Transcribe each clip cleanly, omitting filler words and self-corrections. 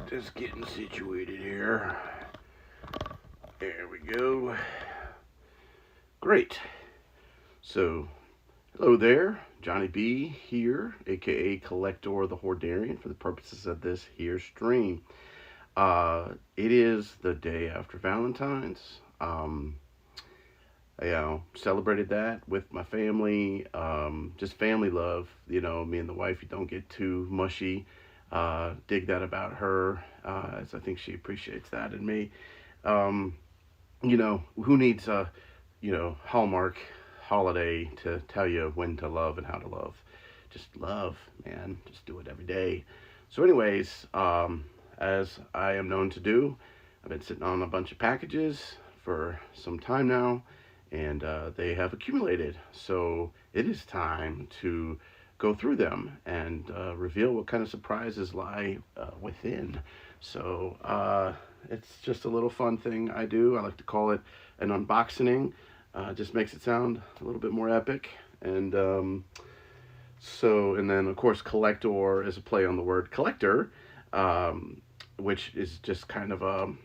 Just getting situated here. There we go. Great. So, hello there. Johnny B here, aka Kollector the Hordarian, for the purposes of this here stream. It is the day after Valentine's. I celebrated that with my family. Just family love. You know, me and the wife, you don't get too mushy. Dig that about her, as I think she appreciates that in me. Um, who needs a, Hallmark holiday to tell you when to love and how to love? Just love, man. Just do it every day. So, anyways, as I am known to do, I've been sitting on a bunch of packages for some time now, and they have accumulated. So, it is time to go through them and reveal what kind of surprises lie within. So, it's just a little fun thing I do. I like to call it an unboxening. Just makes it sound a little bit more epic. And and then of course, collector is a play on the word collector, which is just kind of an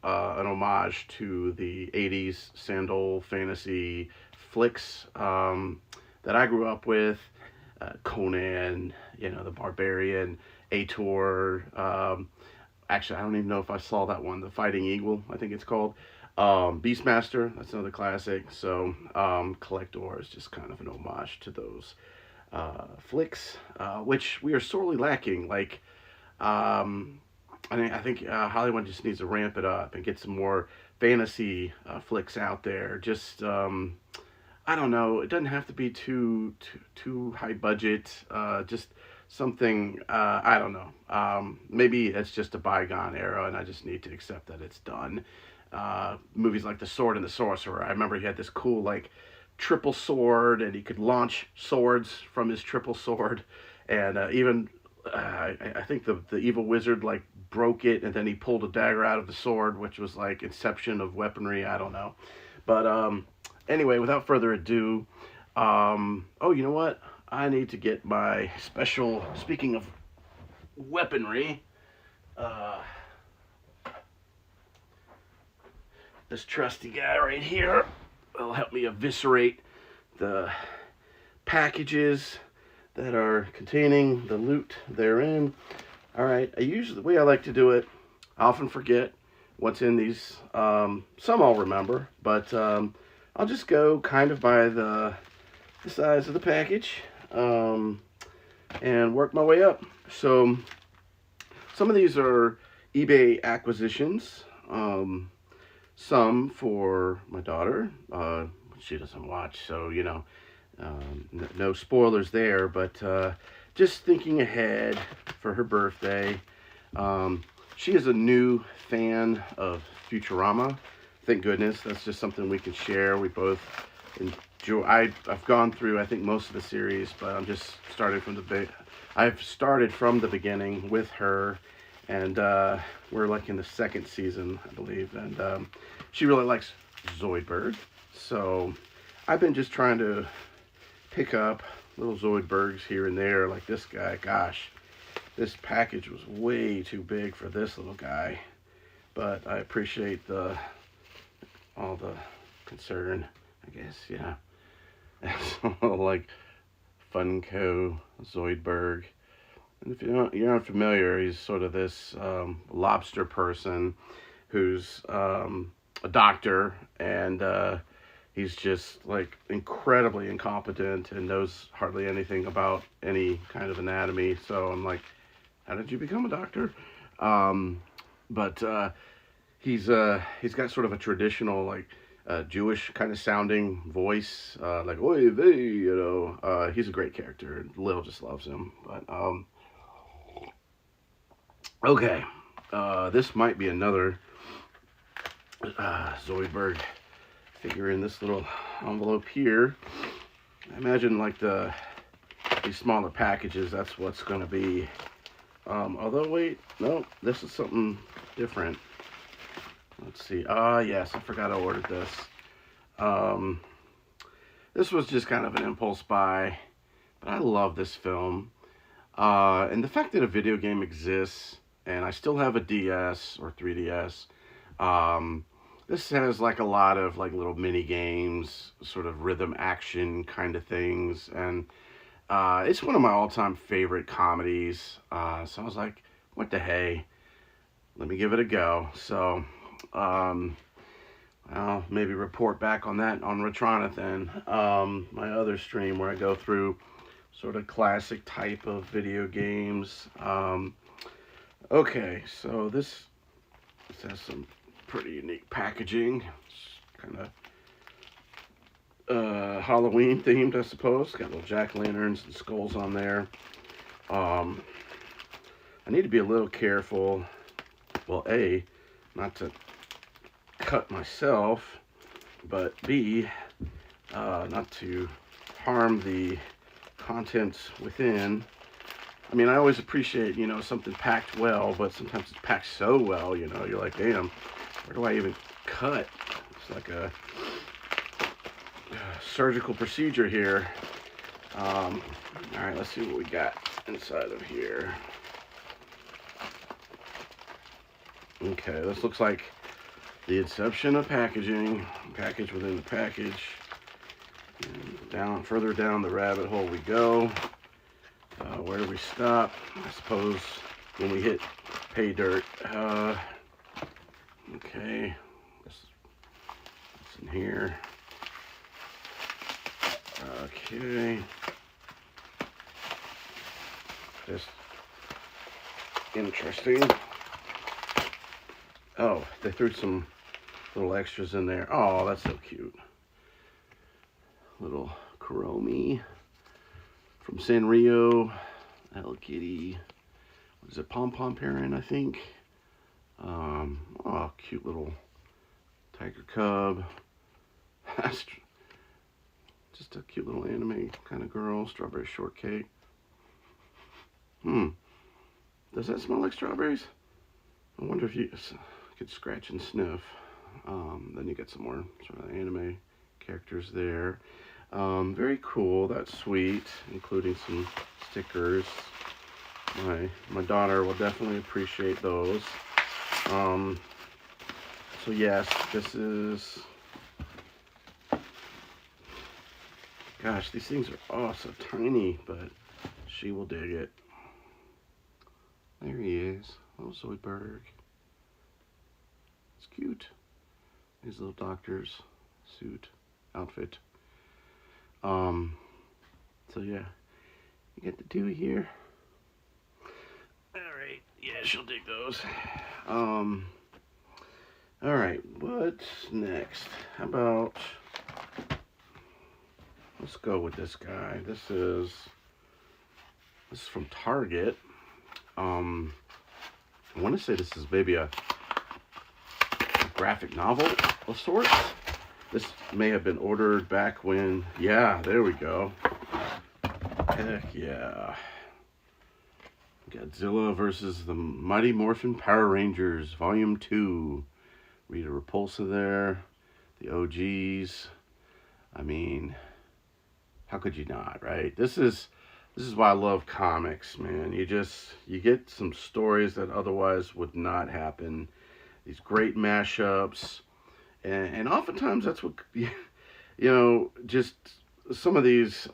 homage to the 80s sandal fantasy flicks that I grew up with. Conan, the Barbarian, Ator. Actually, I don't even know if I saw that one. The Fighting Eagle, I think it's called. Beastmaster, that's another classic. So, Kollector is just kind of an homage to those flicks, which we are sorely lacking. Like, I think Hollywood just needs to ramp it up and get some more fantasy flicks out there. Just, I don't know. It doesn't have to be too high budget. Just something, I don't know. Maybe it's just a bygone era, and I just need to accept that it's done. Movies like The Sword and the Sorcerer. I remember he had this cool like triple sword, and he could launch swords from his triple sword. And even I think the evil wizard like broke it, and then he pulled a dagger out of the sword, which was like inception of weaponry. I don't know, but anyway, without further ado, oh, you know what? I need to get my special. Speaking of weaponry, this trusty guy right here will help me eviscerate the packages that are containing the loot therein. All right, the way I like to do it, I often forget what's in these. Some I'll remember, but I'll just go kind of by the size of the package and work my way up. So some of these are eBay acquisitions. Some for my daughter. She doesn't watch, so no spoilers there. But just thinking ahead for her birthday. She is a new fan of Futurama. Thank goodness. That's just something we can share. We both enjoy. I've gone through, I think, most of the series, but I'm just starting from I've started from the beginning with her, and we're like in the second season, I believe, and she really likes Zoidberg. So I've been just trying to pick up little Zoidbergs here and there, like this guy. Gosh, this package was way too big for this little guy, but I appreciate all the concern, I guess. Yeah. So, like Funko Zoidberg, and if you're not familiar, he's sort of this lobster person who's a doctor, and he's just like incredibly incompetent and knows hardly anything about any kind of anatomy. So I'm like, how did you become a doctor? But he's got sort of a traditional like Jewish kind of sounding voice, like oy vey, he's a great character. Lil just loves him. But okay, this might be another Zoidberg figure in this little envelope here. I imagine like these smaller packages, that's what's going to be. Although wait, no, this is something different. Let's see. Yes, I forgot I ordered this. This was just kind of an impulse buy, but I love this film. And the fact that a video game exists and I still have a DS or 3DS. This has like a lot of like little mini games, sort of rhythm action kind of things, and it's one of my all-time favorite comedies. So I was like, what the hey, let me give it a go. So I'll maybe report back on that on Retronathan, my other stream where I go through sort of classic type of video games. Okay, so this has some pretty unique packaging. It's kind of Halloween themed, I suppose. Got little jack-o'-lanterns and skulls on there. I need to be a little careful. Well, A, not to cut myself, but B, not to harm the contents within. I mean, I always appreciate, you know, something packed well, but sometimes it's packed so well, you know, you're like, damn, where do I even cut? It's like a surgical procedure here. All right, let's see what we got inside of here. Okay, this looks like the inception of packaging, package within the package. And further down the rabbit hole we go. Where do we stop? I suppose when we hit pay dirt. Okay, what's in here? Okay, just interesting. Oh, they threw some little extras in there. Oh, that's so cute. Little Kuromi from Sanrio. Hello Kitty. What is it? Pom Pom Parent, I think. Oh, cute little tiger cub. Just a cute little anime kind of girl. Strawberry shortcake. Does that smell like strawberries? I wonder if you could scratch and sniff. Then you get some more sort of anime characters there. Very cool. That's sweet, including some stickers. My daughter will definitely appreciate those. So yes, this is. Gosh, these things are oh so tiny, but she will dig it. There he is. Oh, Zoidberg. It's cute. His little doctor's suit, outfit. So yeah, you get the two here. Alright, yeah, she'll dig those. Alright, what's next? How about, let's go with this guy. This is from Target. I want to say this is maybe a graphic novel of sorts. This may have been ordered back when, yeah, there we go. Heck yeah. Godzilla versus the Mighty Morphin Power Rangers, Volume 2. Rita Repulsa there. The OGs. I mean, how could you not, right? This is why I love comics, man. You get some stories that otherwise would not happen. These great mashups. And oftentimes that's what, you know, just some of these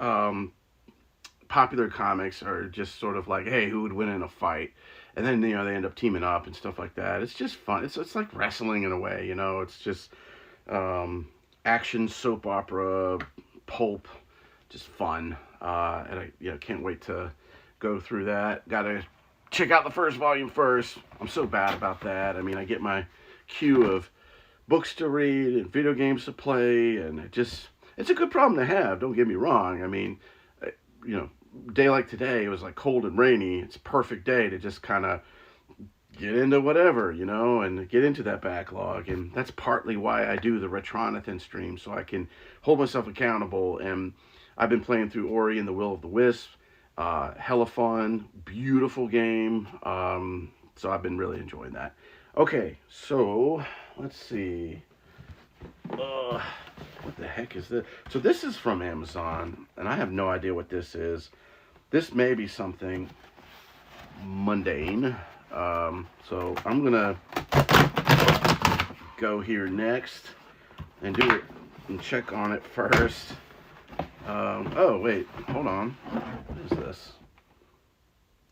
popular comics are just sort of like, hey, who would win in a fight? And then, you know, they end up teaming up and stuff like that. It's just fun. It's like wrestling in a way, you know. It's just action, soap opera, pulp, just fun. And I can't wait to go through that. Gotta check out the first volume first. I'm so bad about that. I mean, I get my queue of books to read and video games to play, and it's a good problem to have, don't get me wrong. I mean, you know, day like today, it was like cold and rainy. It's a perfect day to just kind of get into whatever, you know, and get into that backlog. And that's partly why I do the Retronathan stream, so I can hold myself accountable. And I've been playing through Ori and the Will of the Wisp. Hella fun, beautiful game. So I've been really enjoying that. Okay, so let's see. What the heck is this? So this is from Amazon, and I have no idea what this is. This may be something mundane. So I'm gonna go here next and do it and check on it first. Oh wait, hold on. What is this?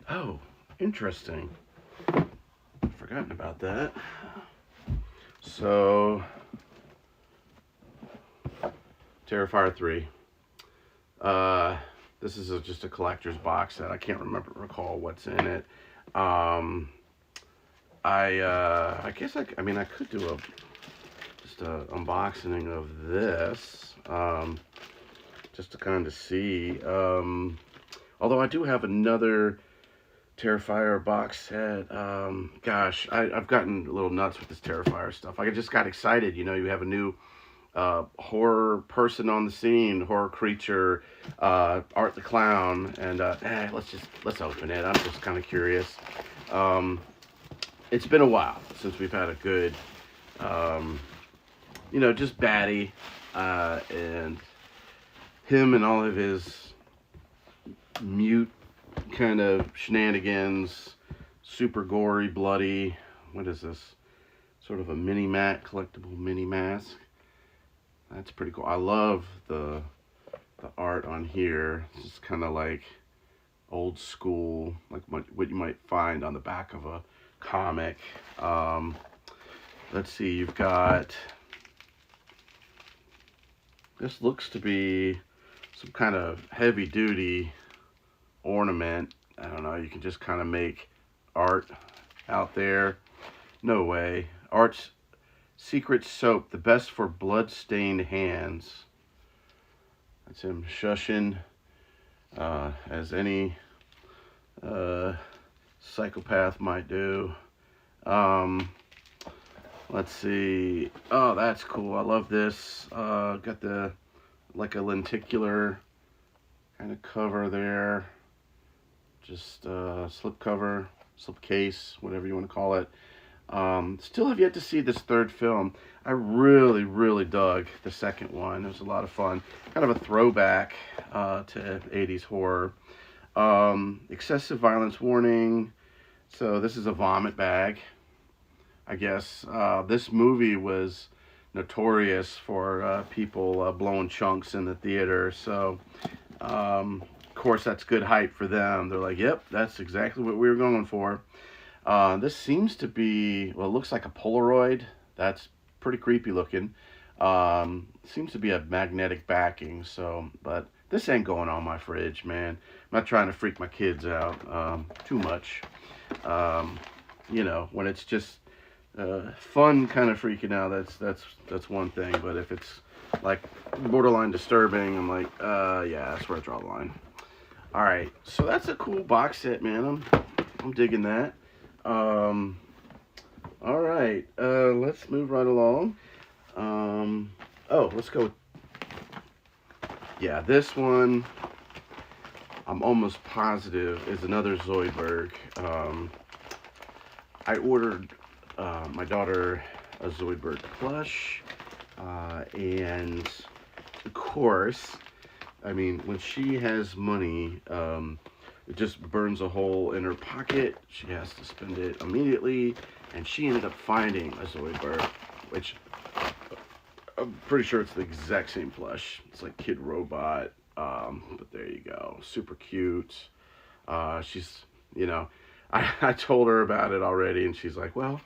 Oh, interesting. Forgotten about that. So, Terrifier 3. This is just a collector's box set. I can't recall what's in it. I guess I mean I could do just a unboxing of this, just to kind of see. Although I do have another Terrifier box set. Gosh, I've gotten a little nuts with this Terrifier stuff. I just got excited. You know, you have a new horror person on the scene, horror creature, Art the Clown, and let's open it. I'm just kind of curious. It's been a while since we've had a good, you know, just baddie, and him and all of his mute kind of shenanigans, super gory, bloody. What is this? Sort of a mini mat, collectible mini mask. That's pretty cool. I love the art on here. It's just kind of like old school, like what you might find on the back of a comic. Let's see, you've got, this looks to be some kind of heavy duty ornament. I don't know, you can just kind of make art out there. No way. Art's Secret Soap, the best for blood-stained hands. That's him shushing, as any psychopath might do. Let's see. Oh, that's cool. I love this. Got the, like a lenticular kind of cover there. Just slip cover, slip case, whatever you want to call it. Still have yet to see this third film. I really dug the second one. It was a lot of fun. Kind of a throwback to 80s horror. Excessive violence warning. So this is a vomit bag, I guess. This movie was notorious for people blowing chunks in the theater. So, of course, that's good hype for them. They're like, yep, that's exactly what we were going for. This seems to be, well, it looks like a Polaroid. That's pretty creepy looking. Seems to be a magnetic backing, so, but this ain't going on my fridge, man. I'm not trying to freak my kids out too much. You know, when it's just fun kind of freaking out, that's one thing, but if it's like borderline disturbing, I'm like, yeah, that's where I draw the line. All right, so that's a cool box set, man. I'm digging that. All right, let's move right along. Oh, let's go. Yeah, this one, I'm almost positive, is another Zoidberg. I ordered my daughter a Zoidberg plush, and of course, I mean, when she has money, it just burns a hole in her pocket. She has to spend it immediately, and she ended up finding a Zoidberg, which I'm pretty sure it's the exact same plush. It's like Kid Robot, but there you go. Super cute. She's, you know, I told her about it already, and she's like, well,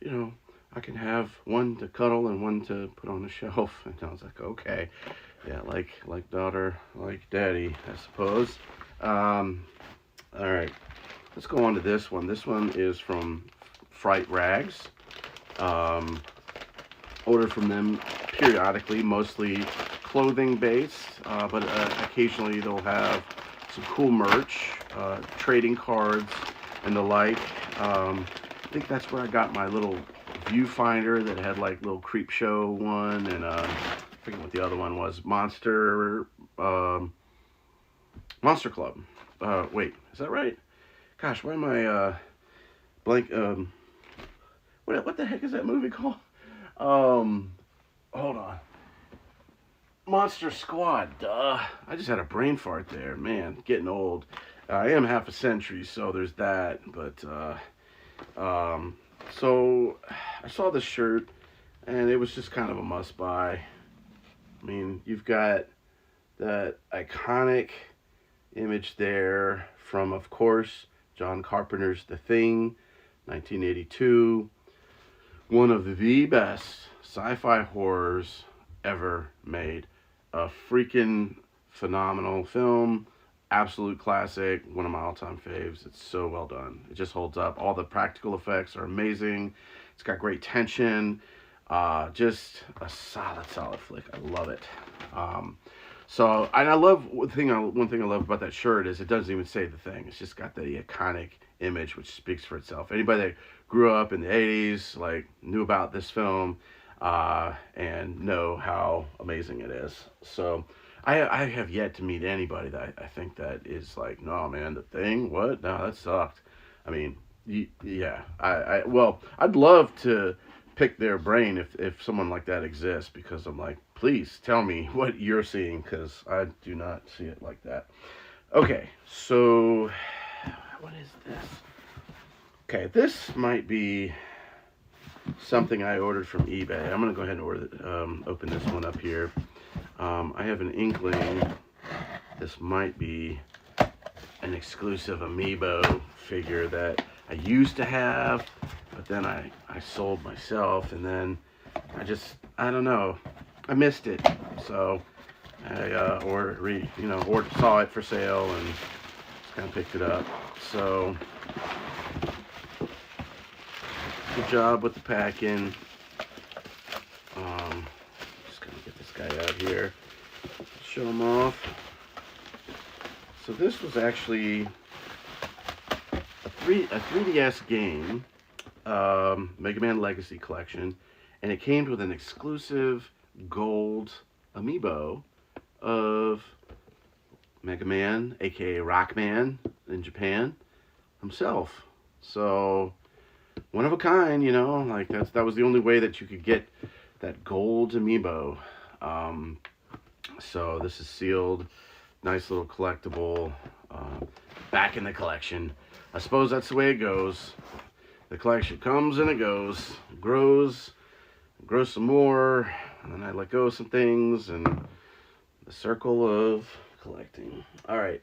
you know, I can have one to cuddle and one to put on the shelf. And I was like, okay. Yeah, like daughter, like daddy, I suppose. All right, let's go on to this one. This one is from Fright Rags. Order from them periodically, mostly clothing based, but occasionally they'll have some cool merch, trading cards, and the like. I think that's where I got my little viewfinder that had like little creep show one, and I forget what the other one was. Monster Club. Wait, is that right? Gosh, why am I blank? What the heck is that movie called? Hold on. Monster Squad. Duh. I just had a brain fart there. Man, getting old. I am half a century, so there's that. But So I saw this shirt, and it was just kind of a must buy. I mean, you've got that iconic image there from, of course, John Carpenter's The Thing, 1982. One of the best sci-fi horrors ever made. A freaking phenomenal film. Absolute classic. One of my all-time faves. It's so well done. It just holds up. All the practical effects are amazing. It's got great tension. Just a solid flick. I love it. So, and I love one thing I love about that shirt is it doesn't even say The Thing. It's just got the iconic image, which speaks for itself. Anybody that grew up in the 80s, like, knew about this film, and know how amazing it is. So, I have yet to meet anybody that I think that is like, no, man, The Thing? What? No, that sucked. I mean, yeah. Well, I'd love to pick their brain if someone like that exists, because I'm like, please tell me what you're seeing, because I do not see it like that. Okay, so what is this? Okay, this might be something I ordered from eBay. I'm gonna go ahead and open this one up here. I have an inkling this might be an exclusive Amiibo figure that I used to have, but then I sold myself, and then I don't know, I missed it, so I saw it for sale and just kind of picked it up. So good job with the packing. Just gonna get this guy out here, show him off. So this was actually a 3DS game, Mega Man Legacy Collection, and it came with an exclusive gold amiibo of Mega Man, aka Rockman in Japan, himself. So one of a kind, you know, like that was the only way that you could get that gold amiibo. So this is sealed, nice little collectible, back in the collection. I suppose that's the way it goes. The collection comes and it goes, grows some more, and then I let go of some things, and the circle of collecting. All right,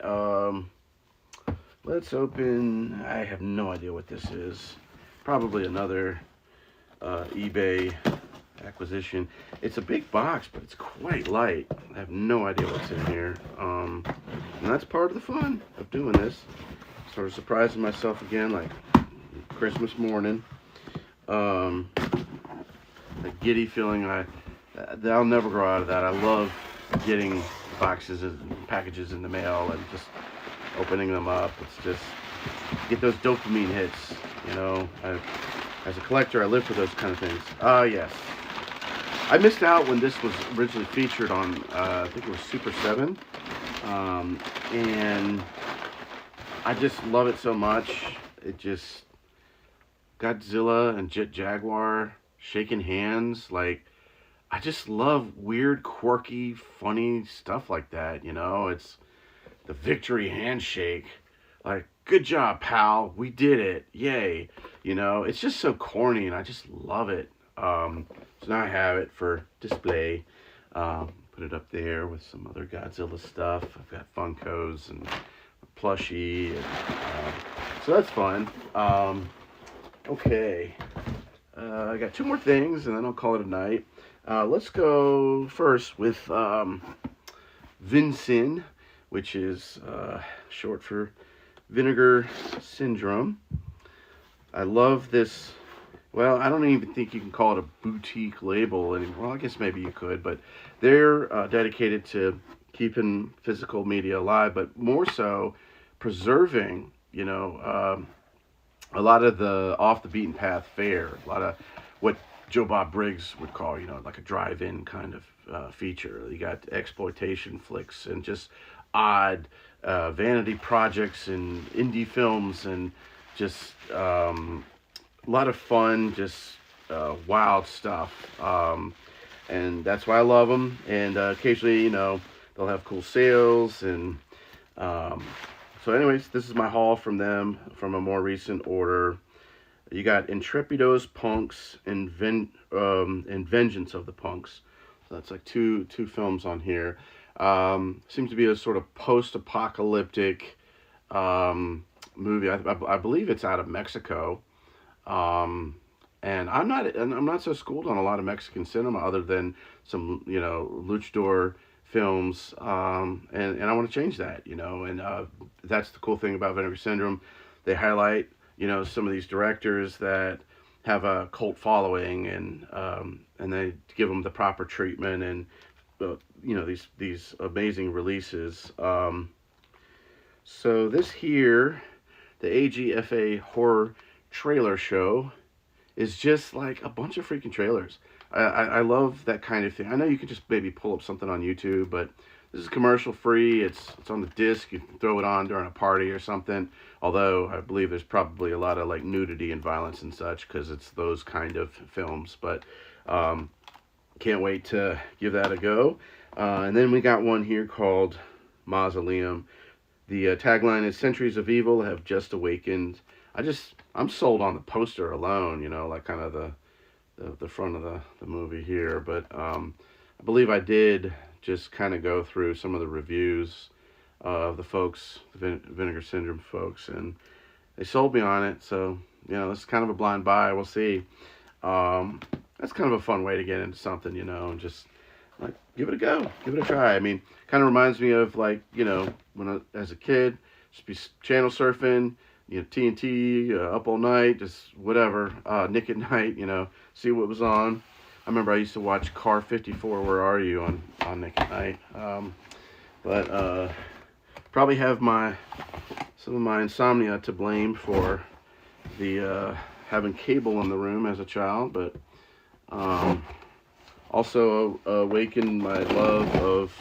let's open. I have no idea what this is. Probably another eBay acquisition. It's a big box, but it's quite light. I have no idea what's in here. And that's part of the fun of doing this. Sort of surprising myself again, like Christmas morning. The giddy feeling, I'll never grow out of that. I love getting boxes and packages in the mail and just opening them up. It's just, get those dopamine hits, you know. As a collector, I live for those kind of things. Yes. I missed out when this was originally featured on, I think it was Super 7. And I just love it so much. It just, Godzilla and Jet Jaguar shaking hands. Like, I just love weird, quirky, funny stuff like that, you know. It's the victory handshake. Like, good job, pal. We did it. Yay. You know, it's just so corny, and I just love it. So now I have it for display. Put it up there with some other Godzilla stuff. I've got Funkos and a plushie. And, so that's fun. Okay. I got two more things, and then I'll call it a night. Let's go first with Vincin, which is short for Vinegar Syndrome. I love this. Well, I don't even think you can call it a boutique label anymore. Well, I guess maybe you could, but they're dedicated to keeping physical media alive, but more so preserving, you know, a lot of the off the beaten path fare, a lot of what Joe Bob Briggs would call, you know, like a drive-in kind of feature. You got exploitation flicks and just odd vanity projects and indie films, and just a lot of fun, just wild stuff. And that's why I love them. And occasionally, you know, they'll have cool sales. And so anyways, this is my haul from them from a more recent order. You got Intrepidos Punks and Vengeance of the Punks. So that's like two films on here. Seems to be a sort of post-apocalyptic movie. I believe it's out of Mexico. Um, and I'm not so schooled on a lot of Mexican cinema other than some, luchador films. And I want to change that, and that's the cool thing about Vinegar Syndrome. They highlight, some of these directors that have a cult following, and they give them the proper treatment, and these amazing releases. So this here, the AGFA horror trailer show, is just like a bunch of freaking trailers. I love that kind of thing. I know you can just maybe pull up something on YouTube, but this is commercial free. It's on the disc. You can throw it on during a party or something. Although I believe there's probably a lot of like nudity and violence and such because it's those kind of films. But can't wait to give that a go. And then we got one here called Mausoleum. The tagline is "Centuries of Evil have just awakened." I'm sold on the poster alone, like kind of the front of the movie here. But I believe I did just kind of go through some of the reviews of the folks, the Vinegar Syndrome folks, and they sold me on it. So, this is kind of a blind buy. We'll see. That's kind of a fun way to get into something, and just like give it a go, give it a try. I mean, kind of reminds me of like, when as a kid, just be channel surfing, TNT, up all night, just whatever, Nick at Night, see what was on. I remember I used to watch Car 54, Where Are You, on Nick at Night. But probably have some of my insomnia to blame for the having cable in the room as a child, but also awakened my love of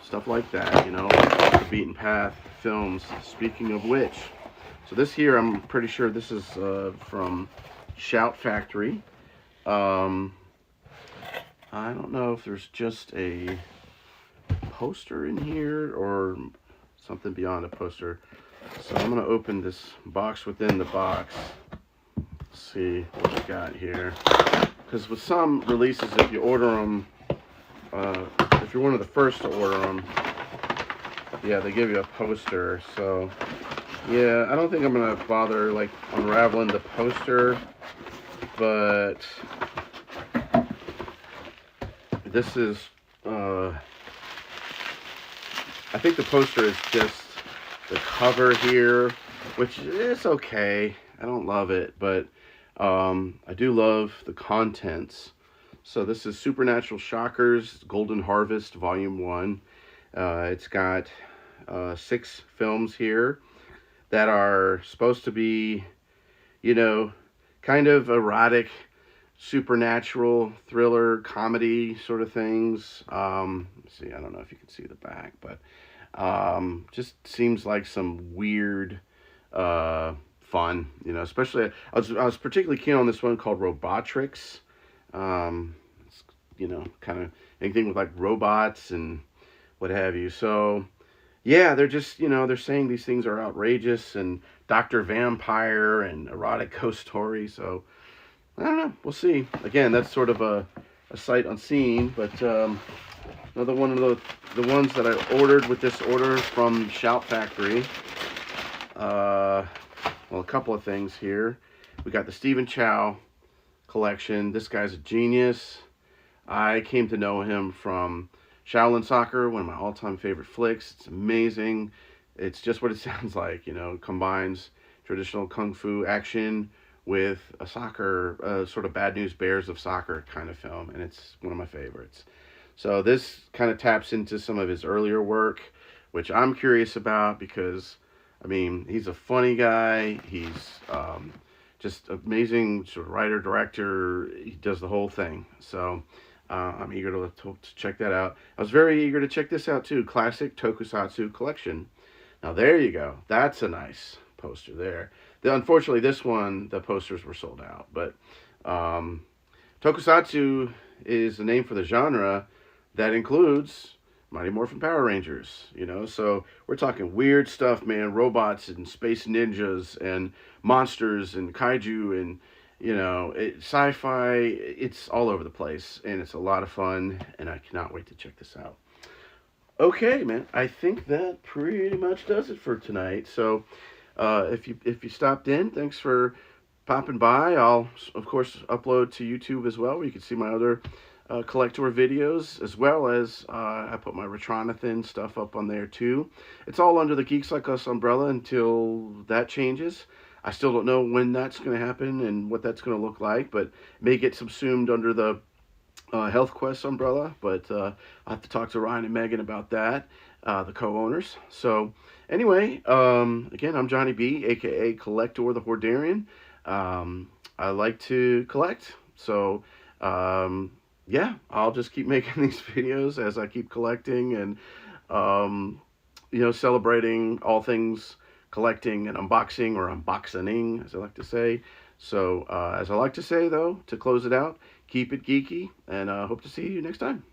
stuff like that, the beaten path films. Speaking of which, so this here, I'm pretty sure this is from Shout Factory. I don't know if there's just a poster in here or something beyond a poster. So I'm going to open this box within the box. Let's see what we got here. Because with some releases, if you order them, if you're one of the first to order them, yeah, they give you a poster. So yeah, I don't think I'm gonna bother like unraveling the poster, but this is I think the poster is just the cover here, which is okay. I don't love it, but I do love the contents. So this is Supernatural Shockers Golden Harvest Volume 1. It's got 6 films here that are supposed to be, kind of erotic, supernatural, thriller, comedy sort of things. Let's see, I don't know if you can see the back, but just seems like some weird fun, especially, I was particularly keen on this one called Robotrix. It's, kind of anything with like robots and what have you. So yeah, they're just, they're saying these things are outrageous and Dr. Vampire and erotic ghost story. So I don't know. We'll see. Again, that's sort of a sight unseen, but another one of the ones that I ordered with this order from Shout Factory. Well, a couple of things here. We got the Stephen Chow collection. This guy's a genius. I came to know him from Shaolin Soccer, one of my all-time favorite flicks. It's amazing. It's just what it sounds like, combines traditional kung fu action with a soccer, sort of Bad News Bears of soccer kind of film, and it's one of my favorites. So this kind of taps into some of his earlier work, which I'm curious about because, he's a funny guy. He's just amazing sort of writer, director. He does the whole thing. So I'm eager to check that out. I was very eager to check this out too. Classic Tokusatsu Collection. Now there you go. That's a nice poster there. Unfortunately, this one, the posters were sold out. But Tokusatsu is the name for the genre that includes Mighty Morphin Power Rangers, you know. So we're talking weird stuff, man. Robots and space ninjas and monsters and kaiju and, you know, sci-fi. It's all over the place, and it's a lot of fun, and I cannot wait to check this out. Okay, man. I think that pretty much does it for tonight. So if you stopped in, thanks for popping by. I'll of course upload to YouTube as well, where you can see my other collector videos, as well as I put my Retronathan stuff up on there too. It's all under the Geeks Like Us umbrella until that changes. I still don't know when that's going to happen and what that's going to look like, but may get subsumed under the Health Quest umbrella, but I'll have to talk to Ryan and Megan about that, the co-owners. So anyway, again, I'm Johnny B, aka Kollector the Hordarian. I like to collect, so yeah, I'll just keep making these videos as I keep collecting and you know, celebrating all things collecting and unboxing, or unboxening, as I like to say. So, as I like to say, though, to close it out, keep it geeky, and hope to see you next time.